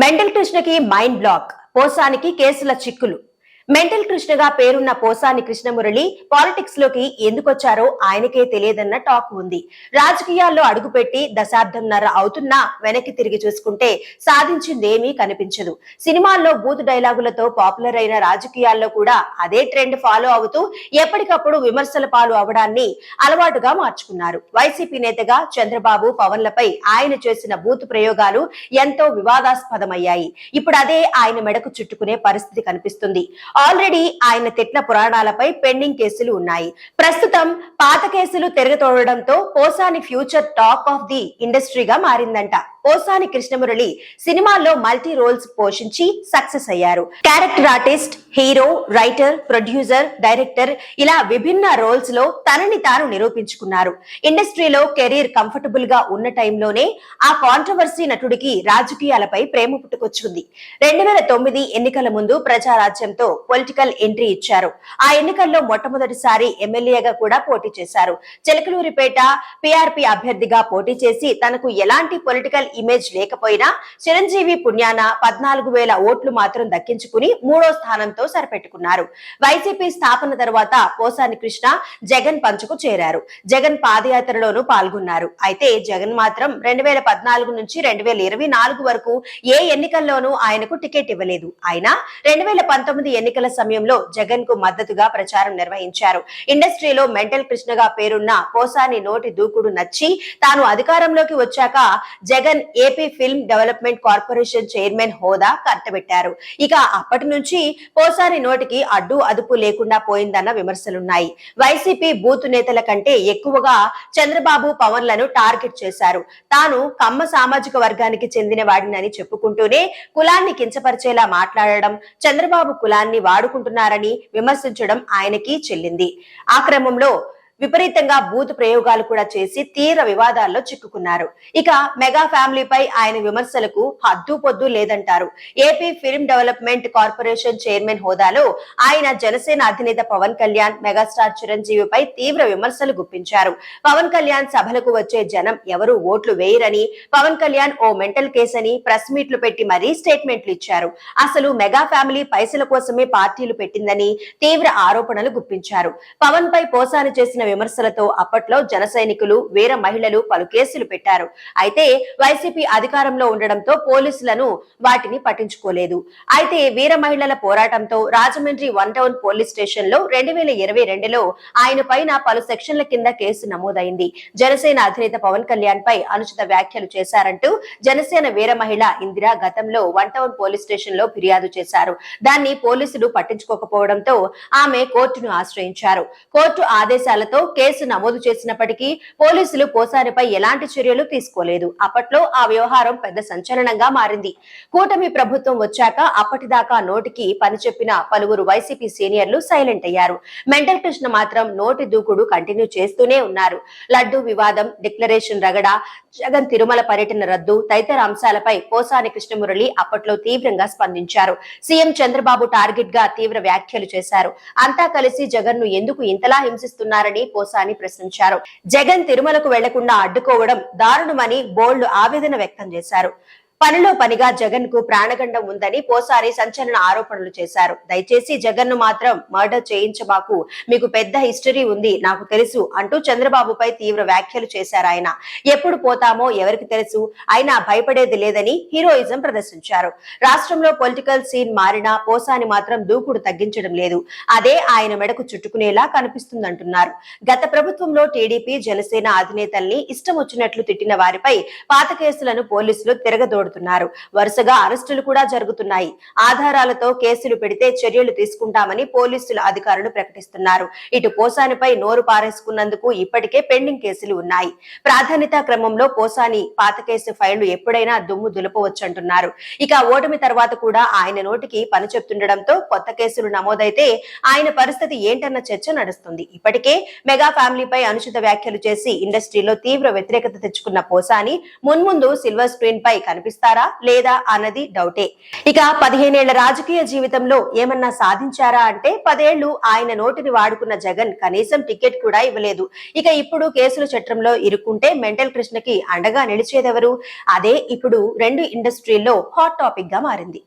Mental కృష్ణకి mind block, పోసానికి కేసుల చిక్కులు. మెంటల్ కృష్ణగా పేరున్న పోసాని కృష్ణమురళి పాలిటిక్స్ లోకి ఎందుకొచ్చారో ఆయనకే తెలియదన్న టాక్ ఉంది. రాజకీయాల్లో అడుగుపెట్టి దశాబ్దంన్నర అవుతున్నా వెనక్కి తిరిగి చూసుకుంటే సాధించిందేమీ కనిపించదు. సినిమాల్లో బూత్ డైలాగులతో పాపులర్ అయిన రాజకీయాల్లో కూడా అదే ట్రెండ్ ఫాలో అవుతూ ఎప్పటికప్పుడు విమర్శల పాలు అవడాన్ని అలవాటుగా మార్చుకున్నారు. వైసీపీ నేతగా చంద్రబాబు, పవన్లపై ఆయన చేసిన బూత్ ప్రయోగాలు ఎంతో వివాదాస్పదమయ్యాయి. ఇప్పుడు అదే ఆయన మెడకు చుట్టుకునే పరిస్థితి కనిపిస్తుంది. ఆల్రెడీ ఆయన తిట్ల పురాణాలపై పెండింగ్ కేసులు ఉన్నాయి. ప్రస్తుతం పాత కేసులు తిరగతోడడంతో Posani future talk of the ఇండస్ట్రీగా మారిందంట. పోసాని కృష్ణమురళి సినిమాల్లో మల్టీ రోల్స్ పోషించి సక్సెస్ అయ్యారు. Character artist, hero, writer, producer, director ఇలా విభిన్న రోల్స్ లో తనని తాను నిరూపించుకున్నారు. ఇండస్ట్రీలో కెరీర్ కంఫర్టబుల్ గా ఉన్న టైంలోనే ఆ కాంట్రవర్సీ నటుడికి రాజకీయాలపై ప్రేమ పుట్టుకొచ్చుకుంది. 2009 ఎన్నికల ముందు ప్రజారాజ్యంతో పొలిటికల్ ఎంట్రీ ఇచ్చారు. ఆ ఎన్నికల్లో మొట్టమొదటిసారి ఎమ్మెల్యేగా కూడా పోటీ చేశారు. చిలకలూరిపేట పీఆర్పీ అభ్యర్థిగా పోటీ చేసి తనకు ఎలాంటి పొలిటికల్ ఇమేజ్ లేకపోయినా చిరంజీవి పుణ్యాన 14,000 ఓట్లు మాత్రం దక్కించుకుని 3వ స్థానంతో సరిపెట్టుకున్నారు. వైసీపీ స్థాపన తర్వాత పోసాని కృష్ణ జగన్ పంచుకు చేరారు. జగన్ పాదయాత్రలోనూ పాల్గొన్నారు. అయితే జగన్ మాత్రం 2014 నుంచి 2024 వరకు ఏ ఎన్నికల్లోనూ ఆయనకు టికెట్ ఇవ్వలేదు. అయినా 2019 ఎన్నికల సమయంలో జగన్ కు మద్దతుగా ప్రచారం నిర్వహించారు. ఇండస్ట్రీలో మెంటల్ కృష్ణగా పేరున్న పోసాని నోటి దూకుడు నచ్చి తాను అధికారంలోకి వచ్చాక Jagan AP film development corporation chairman హోదా కట్టబెట్టారు. ఇక అప్పటి నుంచి పోసాని నోటికి అడ్డు అదుపు లేకుండా పోయిందన్న విమర్శలున్నాయి. వైసీపీ బూత్ నేతల కంటే ఎక్కువగా చంద్రబాబు, పవన్లను టార్గెట్ చేశారు. తాను కమ్మ సామాజిక వర్గానికి చెందిన వాడినని చెప్పుకుంటూనే కులాన్ని కించపరిచేలా మాట్లాడడం, చంద్రబాబు కులాన్ని వాడుకుంటున్నారని విమర్శించడం ఆయనకి చెల్లింది. ఆ క్రమంలో విపరీతంగా బూత్ ప్రయోగాలు కూడా చేసి తీవ్ర వివాదాల్లో చిక్కుకున్నారు. ఇక మెగా ఫ్యామిలీపై ఆయన విమర్శలకు హద్దు పొద్దు లేదంటారు. AP film development corporation chairman హోదాలో ఆయన జనసేన అధినేత పవన్ కళ్యాణ్, మెగాస్టార్ చిరంజీవిపై తీవ్ర విమర్శలు గుప్పించారు. పవన్ కళ్యాణ్ సభలకు వచ్చే జనం ఎవరు ఓట్లు వేయరని, పవన్ కళ్యాణ్ ఓ మెంటల్ కేస్ అని ప్రెస్ మీట్లు పెట్టి మరీ స్టేట్మెంట్లు ఇచ్చారు. అసలు మెగా ఫ్యామిలీ పైసల కోసమే పార్టీలు పెట్టిందని తీవ్ర ఆరోపణలు గుప్పించారు. పవన్ పై పోసాని చేసిన విమర్శలతో అప్పట్లో జన సైనికులు, వీర మహిళలు పలు కేసులు పెట్టారు. అయితే వైసీపీ అధికారంలో ఉండడంతో పోలీసులను వాటిని పట్టించుకోలేదు. అయితే వీర మహిళల పోరాటంతో రాజమండ్రి 1 టౌన్ పోలీస్ స్టేషన్ లో 2022లో ఆయన పైన పలు సెక్షన్ల కింద కేసు నమోదైంది. జనసేన అధినేత పవన్ కళ్యాణ్ పై అనుచిత వ్యాఖ్యలు చేశారంటూ జనసేన వీర మహిళ ఇందిరా గతంలో 1 టౌన్ పోలీస్ స్టేషన్ లో ఫిర్యాదు చేశారు. దాన్ని పోలీసులు పట్టించుకోకపోవడంతో ఆమె కోర్టును ఆశ్రయించారు. కోర్టు ఆదేశాలతో కేసు నమోదు చేసినప్పటికీ పోలీసులు పోసానిపై ఎలాంటి చర్యలు తీసుకోలేదు. అప్పట్లో ఆ వ్యవహారం పెద్ద సంచలనంగా మారింది. కూటమి ప్రభుత్వం వచ్చాక అప్పటిదాకా నోటికి పని చెప్పిన పలువురు వైసీపీ సీనియర్లు సైలెంట్ అయ్యారు. మెంటల్ కృష్ణ మాత్రం నోటి దూకుడు కంటిన్యూ చేస్తూనే ఉన్నారు. లడ్డూ వివాదం, డిక్లరేషన్ రగడ, జగన్ తిరుమల పర్యటన రద్దు తదితర అంశాలపై పోసాని కృష్ణమురళి అప్పట్లో తీవ్రంగా స్పందించారు. సీఎం చంద్రబాబు టార్గెట్ గా తీవ్ర వ్యాఖ్యలు చేశారు. అంతా కలిసి జగన్ ను ఎందుకు ఇంతలా హింసిస్తున్నారని పోసాని ప్రశ్నించారు. జగన్ తిరుమలకు వెళ్లకుండా అడ్డుకోవడం దారుణమని బోల్డ్ ఆవేదన వ్యక్తం చేశారు. పనిలో పనిగా జగన్ కు ప్రాణగండం ఉందని పోసాని సంచలన ఆరోపణలు చేశారు. దయచేసి జగన్ ను మాత్రం మర్డర్ చేయించబాకు, మీకు పెద్ద హిస్టరీ ఉంది నాకు తెలుసు అంటూ చంద్రబాబుపై తీవ్ర వ్యాఖ్యలు చేశారు. ఆయన ఎప్పుడు పోతామో ఎవరికి తెలుసు, అయినా భయపడేది లేదని హీరోయిజం ప్రదర్శించారు. రాష్ట్రంలో పొలిటికల్ సీన్ మారినా పోసాని మాత్రం దూకుడు తగ్గించడం లేదు. అదే ఆయన మెడకు చుట్టుకునేలా కనిపిస్తుందంటున్నారు. గత ప్రభుత్వంలో టీడీపీ, జనసేన అధినేతల్ని ఇష్టం వచ్చినట్లు తిట్టిన వారిపై పాత కేసులను పోలీసులు తిరగదోడుతున్నారు. వరుసగా అరెస్టులు కూడా జరుగుతున్నాయి. ఆధారాలతో కేసులు పెడితే చర్యలు తీసుకుంటామని పోలీసుల అధికారులు ప్రకటిస్తున్నారు. ఇటు పోసానిపై నోరు పారేసుకున్నందుకు ఇప్పటికే పెండింగ్ కేసులు ఉన్నాయి. ప్రాధాన్యత క్రమంలో పోసాని పాత కేసు ఫైళ్లు ఎప్పుడైనా దుమ్ము దులపవచ్చంటున్నారు. ఇక ఓటమి తర్వాత కూడా ఆయన నోటికి పని చెప్తుండడంతో కొత్త కేసులు నమోదైతే ఆయన పరిస్థితి ఏంటన్న చర్చ నడుస్తుంది. ఇప్పటికే మెగా ఫ్యామిలీపై అనుచిత వ్యాఖ్యలు చేసి ఇండస్ట్రీలో తీవ్ర వ్యతిరేకత తెచ్చుకున్న పోసాని మున్ముందు సిల్వర్ స్క్రీన్ పై కనిపిస్తారు. కనిపిస్తారా లేదా అన్నది డౌటే. ఇక 15 ఏళ్ల రాజకీయ జీవితంలో ఏమన్నా సాధించారా అంటే 10 ఏళ్లు ఆయన నోటిని వాడుకున్న జగన్ కనీసం టికెట్ కూడా ఇవ్వలేదు. ఇక ఇప్పుడు కేసుల చట్రంలో ఇరుక్కుంటే మెంటల్ కృష్ణకి అండగా నిలిచేదెవరు? అదే ఇప్పుడు రెండు ఇండస్ట్రీల్లో హాట్ టాపిక్ గా మారింది.